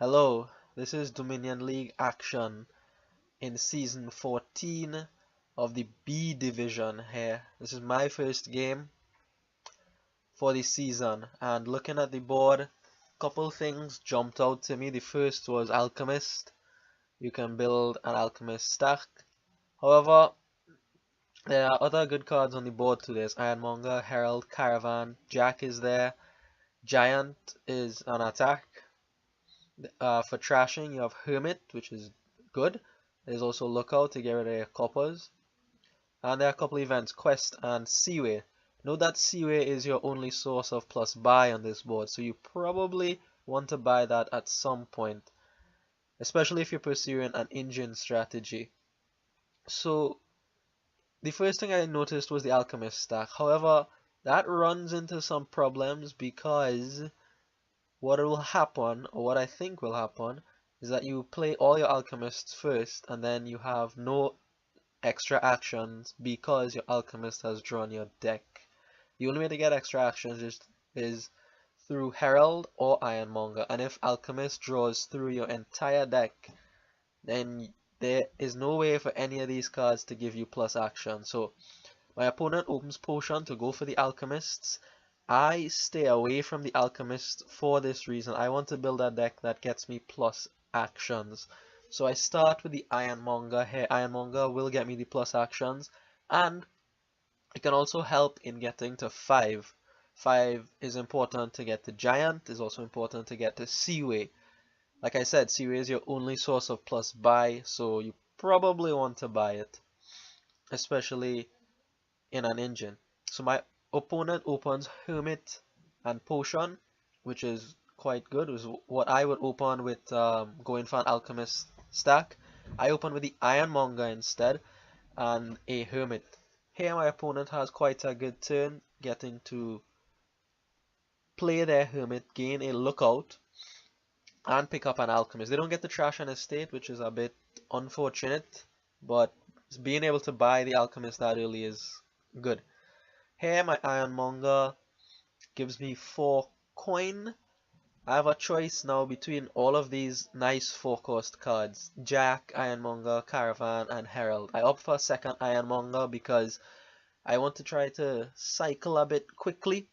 Hello, this is Dominion League action in Season 14 of the B Division here. This is my first game for the season, and looking at the board, a couple things jumped out to me. The first was Alchemist. You can build an Alchemist stack. However, there are other good cards on the board too. There's Ironmonger, Herald, Caravan, Jack is there, Giant is an attack. For trashing, you have Hermit, which is good. There's also Lookout to get rid of your coppers. And there are a couple events, Quest and Seaway. Note that Seaway is your only source of plus buy on this board, so you probably want to buy that at some point, especially if you're pursuing an engine strategy. So the first thing I noticed was the Alchemist stack. However, that runs into some problems because what will happen, or what I think will happen, is that you play all your alchemists first and then you have no extra actions because your alchemist has drawn your deck. The only way to get extra actions is through Herald or Ironmonger, and if Alchemist draws through your entire deck, then there is no way for any of these cards to give you plus action. So my opponent opens Potion to go for the Alchemists. I stay away from the Alchemist for this reason. I want to build a deck that gets me plus actions. So I start with the Ironmonger here. Ironmonger will get me the plus actions, and it can also help in getting to 5. 5 is important to get to Giant, is also important to get to Seaway. Like I said, Seaway is your only source of plus buy, so you probably want to buy it, especially in an engine. So my opponent opens Hermit and Potion, which is quite good. It was what I would open with going for an Alchemist stack. I open with the Ironmonger instead and a Hermit. Here my opponent has quite a good turn, getting to play their Hermit, gain a Lookout, and pick up an Alchemist. They don't get to trash an estate, which is a bit unfortunate, but being able to buy the Alchemist that early is good. Here my Ironmonger gives me 4 coin. I have a choice now between all of these nice 4-cost cards: Jack, Ironmonger, Caravan, and Herald. I opt for a second Ironmonger because I want to try to cycle a bit quickly.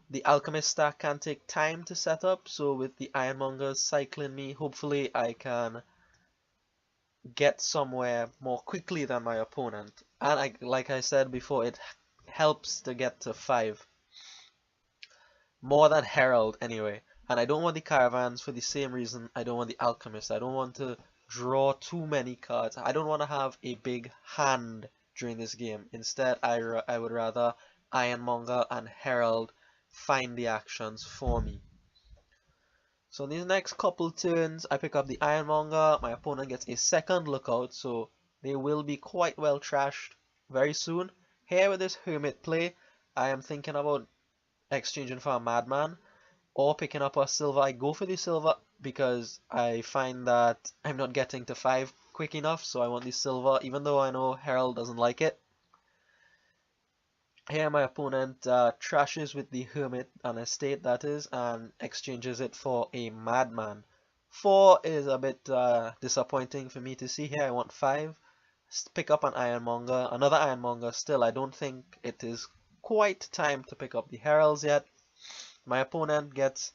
The Alchemist stack can take time to set up, so with the Ironmonger cycling me, hopefully I can get somewhere more quickly than my opponent. And like I said before, it helps to get to 5. More than Herald anyway. And I don't want the Caravans for the same reason I don't want the Alchemist. I don't want to draw too many cards. I don't want to have a big hand during this game. Instead, I would rather Ironmonger and Herald find the actions for me. So in these next couple turns, I pick up the Ironmonger. My opponent gets a second Lookout, so they will be quite well trashed very soon. Here with this Hermit play, I am thinking about exchanging for a Madman or picking up a Silver. I go for the Silver because I find that I'm not getting to 5 quick enough, so I want the Silver, even though I know Herald doesn't like it. Here my opponent trashes with the Hermit, an estate that is, and exchanges it for a Madman. 4 is a bit disappointing for me to see here. I want 5. Pick up an Ironmonger, another Ironmonger. Still, I don't think it is quite time to pick up the Heralds yet. My opponent gets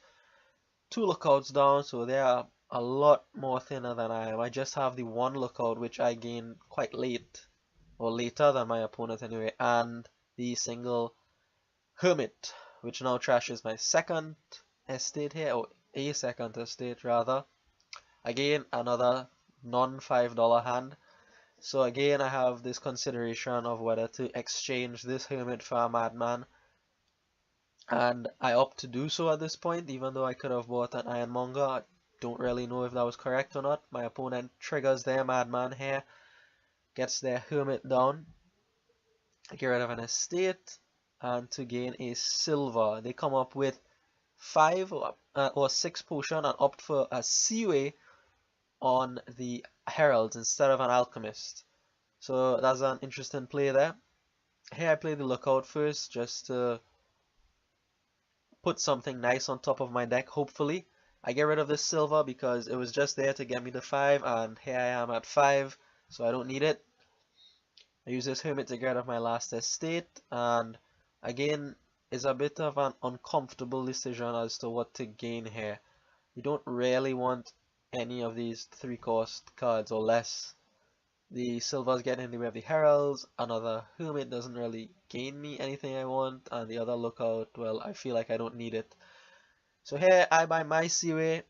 2 Lookouts down, so they are a lot more thinner than I am. I just have the 1 Lookout, which I gained quite late, or later than my opponent anyway, and the single Hermit, which now trashes my second estate here, or a second estate rather. Again, another non-$5 hand. So again, I have this consideration of whether to exchange this Hermit for a Madman, and I opt to do so at this point, even though I could have bought an Ironmonger. I don't really know if that was correct or not. My opponent triggers their Madman here, gets their Hermit down, get rid of an estate, and to gain a Silver. They come up with 5 or 6 Potion and opt for a Seaway on the Heralds instead of an Alchemist. So that's an interesting play there. Here I play the Lookout first, just to put something nice on top of my deck, hopefully. I get rid of this silver because it was just there to get me to 5, and here I am at 5, so I don't need it. I use this hermit to get rid of my last estate, and again, it's a bit of an uncomfortable decision as to what to gain here. You don't really want any of these 3-cost cards or less. The silvers get in the way of the heralds, another hermit doesn't really gain me anything I want, and the other lookout, well, I feel like I don't need it. So here I buy my Seaway,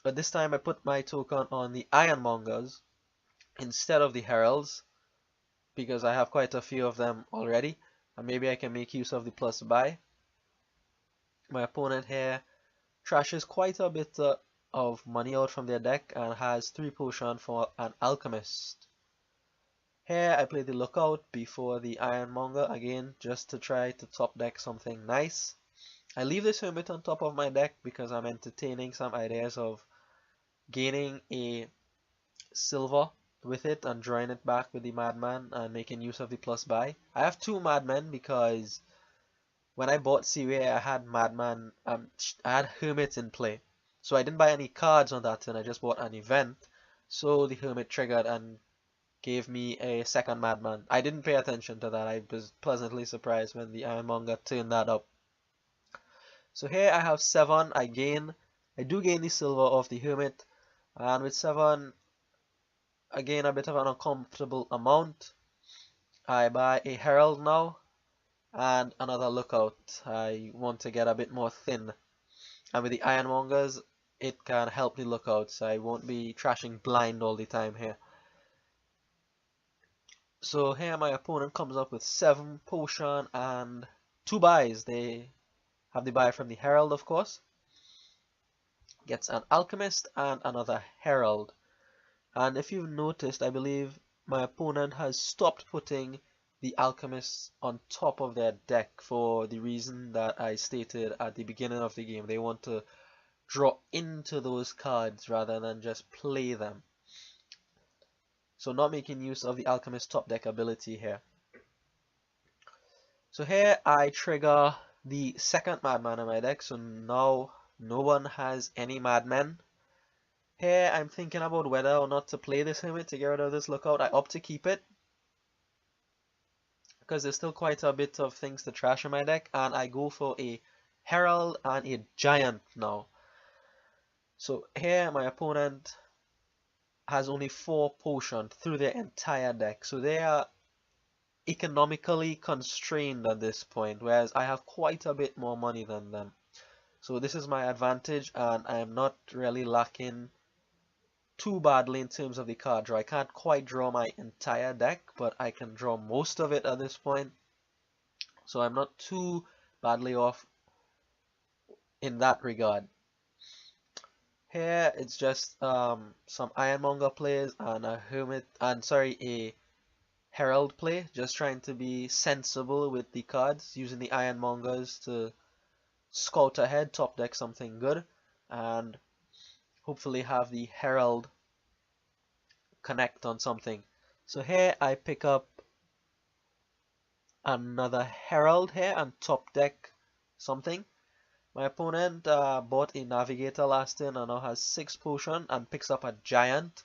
but this time I put my token on the Ironmongers instead of the heralds, because I have quite a few of them already, and maybe I can make use of the plus buy. My opponent here trashes quite a bit of money out from their deck and has 3 potion for an alchemist. Here I play the lookout before the Ironmonger again, just to try to top deck something nice. I leave this hermit on top of my deck because I'm entertaining some ideas of gaining a silver with it and drawing it back with the Madman and making use of the plus buy. I have 2 Madmen because when I bought Seaway I had Madman, I had Hermit in play. So I didn't buy any cards on that turn, I just bought an event. So the Hermit triggered and gave me a second Madman. I didn't pay attention to that, I was pleasantly surprised when the Ironmonger turned that up. So here I have 7, I do gain the silver off the Hermit, and with 7, again a bit of an uncomfortable amount. I buy a Herald now, and another Lookout. I want to get a bit more thin. And with the Ironmongers, it can help the Lookouts. I won't be trashing blind all the time here. So here my opponent comes up with 7 potion and 2 buys. They have the buy from the Herald, of course. Gets an Alchemist and another Herald. And if you've noticed, I believe my opponent has stopped putting the Alchemists on top of their deck for the reason that I stated at the beginning of the game. They want to draw into those cards rather than just play them. So not making use of the Alchemist top deck ability here. So here I trigger the second Madman in my deck, so now no one has any Madmen. Here I'm thinking about whether or not to play this Hermit to get rid of this Lookout. I opt to keep it because there's still quite a bit of things to trash in my deck, and I go for a Herald and a Giant now. So here my opponent has only 4 potion through their entire deck, so they are economically constrained at this point, whereas I have quite a bit more money than them. So this is my advantage, and I am not really lacking too badly in terms of the card draw. I can't quite draw my entire deck, but I can draw most of it at this point. So I'm not too badly off in that regard. Here it's just some Ironmonger plays and a Hermit, and sorry, a Herald play, just trying to be sensible with the cards, using the Ironmongers to scout ahead, top deck something good, and hopefully have the Herald connect on something. So here I pick up another Herald here and top deck something. My opponent bought a Navigator last turn and now has 6 potion and picks up a Giant.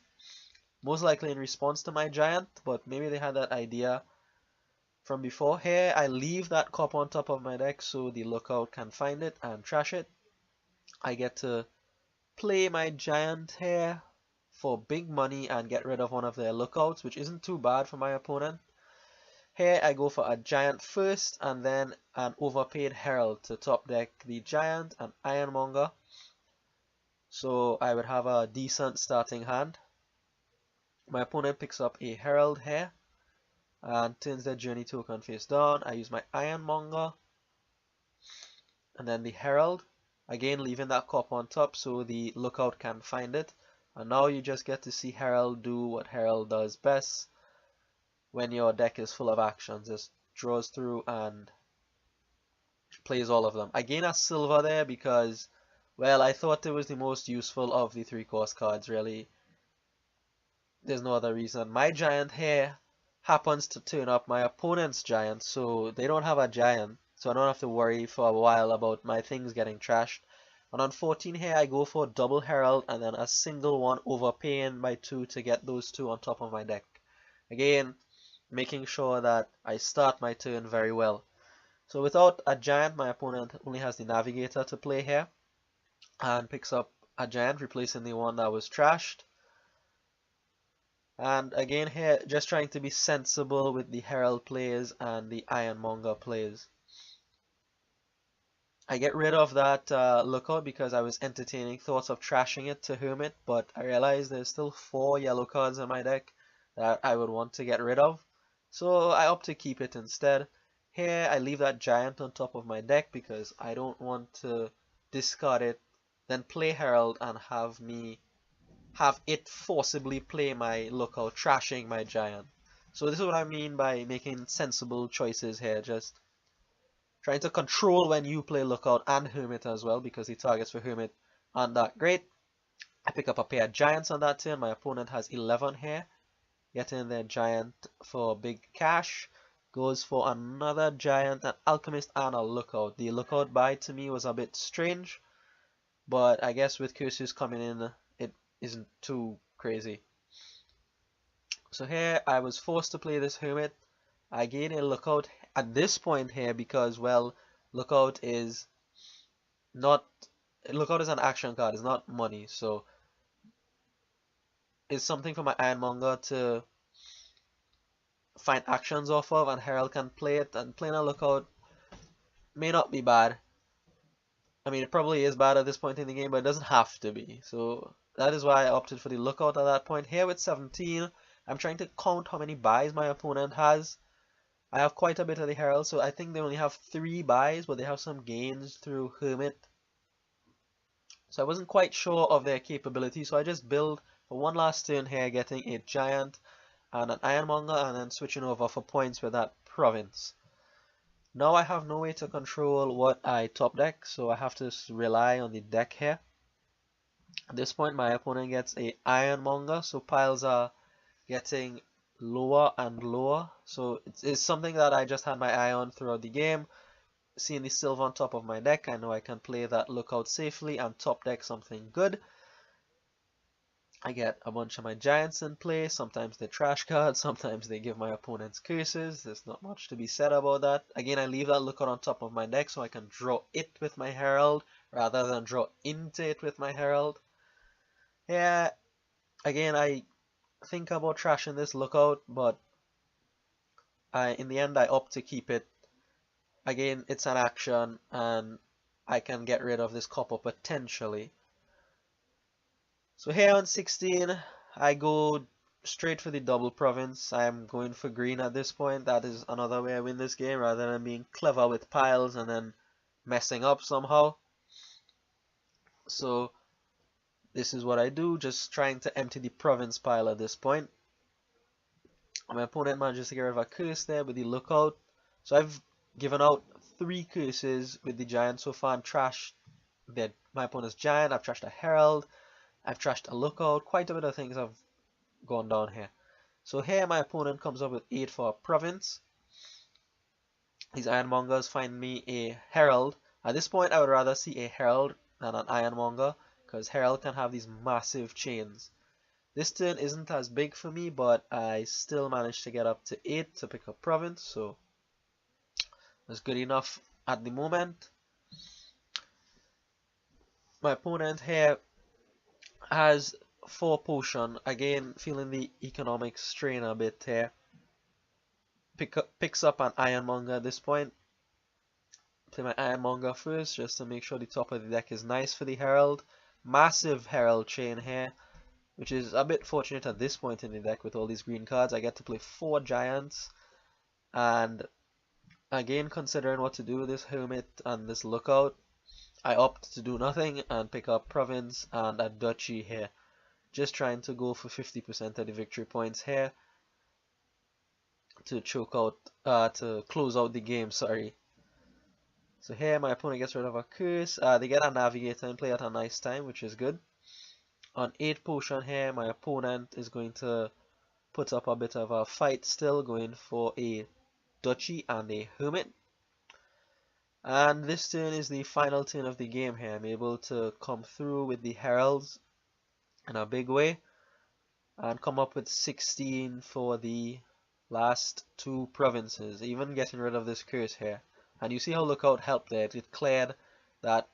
Most likely in response to my Giant, but maybe they had that idea from before. Here I leave that cop on top of my deck so the Lookout can find it and trash it. I get to play my Giant here for big money and get rid of one of their Lookouts, which isn't too bad for my opponent. Here I go for a Giant first and then an overpaid Herald to top deck the Giant and Ironmonger. So I would have a decent starting hand. My opponent picks up a Herald here and turns their Journey token face down. I use my Ironmonger and then the Herald, again leaving that cop on top so the Lookout can find it. And now you just get to see Herald do what Herald does best when your deck is full of actions. Just draws through and plays all of them. I gain a silver there because, well, I thought it was the most useful of the 3-cost cards, really. There's no other reason. My Giant here happens to turn up my opponent's Giant, so they don't have a Giant, so I don't have to worry for a while about my things getting trashed. And on 14 here, I go for double herald and then a single one, overpaying by 2 to get those 2 on top of my deck. Again, making sure that I start my turn very well. So without a giant, my opponent only has the navigator to play here and picks up a giant, replacing the one that was trashed. And again here, just trying to be sensible with the herald plays and the ironmonger plays. I get rid of that lookout because I was entertaining thoughts of trashing it to Hermit, but I realized there's still 4 yellow cards in my deck that I would want to get rid of. So I opt to keep it instead. Here I leave that giant on top of my deck because I don't want to discard it, then play herald and have it forcibly play my lookout, trashing my giant. So this is what I mean by making sensible choices here, just trying to control when you play lookout and hermit as well, because the targets for hermit aren't that great. I pick up a pair of giants on that turn. My opponent has 11 here, getting their giant for big cash. Goes for another giant, an alchemist, and a lookout. The lookout buy to me was a bit strange, but I guess with curses coming in, it isn't too crazy. So here I was forced to play this hermit. I gain a lookout at this point here because, well, lookout is not lookout is an action card, it's not money, so it's something for my ironmonger to find actions off of, and herald can play it, and playing a lookout may not be bad. I mean, it probably is bad at this point in the game, but it doesn't have to be. So that is why I opted for the lookout at that point. Here with 17, I'm trying to count how many buys my opponent has. I have quite a bit of the herald, so I think they only have 3 buys, but they have some gains through hermit. So I wasn't quite sure of their capability, so I just build for one last turn here, getting a giant and an ironmonger, and then switching over for points with that province. Now I have no way to control what I top deck, so I have to rely on the deck here. At this point, my opponent gets a ironmonger, so piles are getting lower and lower. So it's something that I just had my eye on throughout the game. Seeing the silver on top of my deck, I know I can play that lookout safely and top deck something good. I get a bunch of my giants in play. Sometimes they're trash cards, sometimes they give my opponents curses. There's not much to be said about that. Again, I leave that lookout on top of my deck so I can draw it with my herald rather than draw into it with my herald. Yeah, again, I think about trashing this lookout, but in the end I opt to keep it. Again, it's an action and I can get rid of this copper potentially. So here on 16, I go straight for the double province. I am going for green at this point. That is another way I win this game rather than being clever with piles and then messing up somehow. So this is what I do, just trying to empty the province pile at this point. My opponent manages to get rid of a curse there with the lookout. So I've given out 3 curses with the giant so far and trashed my opponent's giant. I've trashed a herald. I've trashed a lookout. Quite a bit of things have gone down here. So here my opponent comes up with 8 for a province. These ironmongers find me a herald. At this point I would rather see a herald than an ironmonger, because herald can have these massive chains. This turn isn't as big for me, but I still managed to get up to 8 to pick up province, so that's good enough at the moment. My opponent here has 4 potion, again feeling the economic strain a bit here. Picks up an ironmonger at this point. Play my ironmonger first just to make sure the top of the deck is nice for the herald. Massive herald chain here, which is a bit fortunate at this point in the deck with all these green cards. I get to play 4 giants, and again considering what to do with this hermit and this lookout, I opt to do nothing and pick up province and a duchy here. Just trying to go for 50% of the victory points here to choke out, to close out the game, sorry. So here my opponent gets rid of a curse. They get a navigator and play at a nice time, which is good. On 8 potion here, my opponent is going to put up a bit of a fight still, going for a duchy and a hermit. And this turn is the final turn of the game here. I'm able to come through with the Heralds in a big way and come up with 16 for the last two provinces, even getting rid of this curse here. And you see how Lookout helped there. It cleared that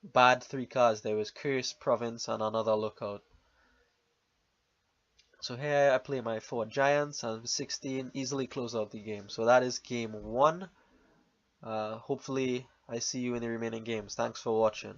bad 3 cards. There was Curse, Province, and another Lookout. So here I play my 4 Giants and 16 easily close out the game. So that is game 1. Hopefully I see you in the remaining games. Thanks for watching.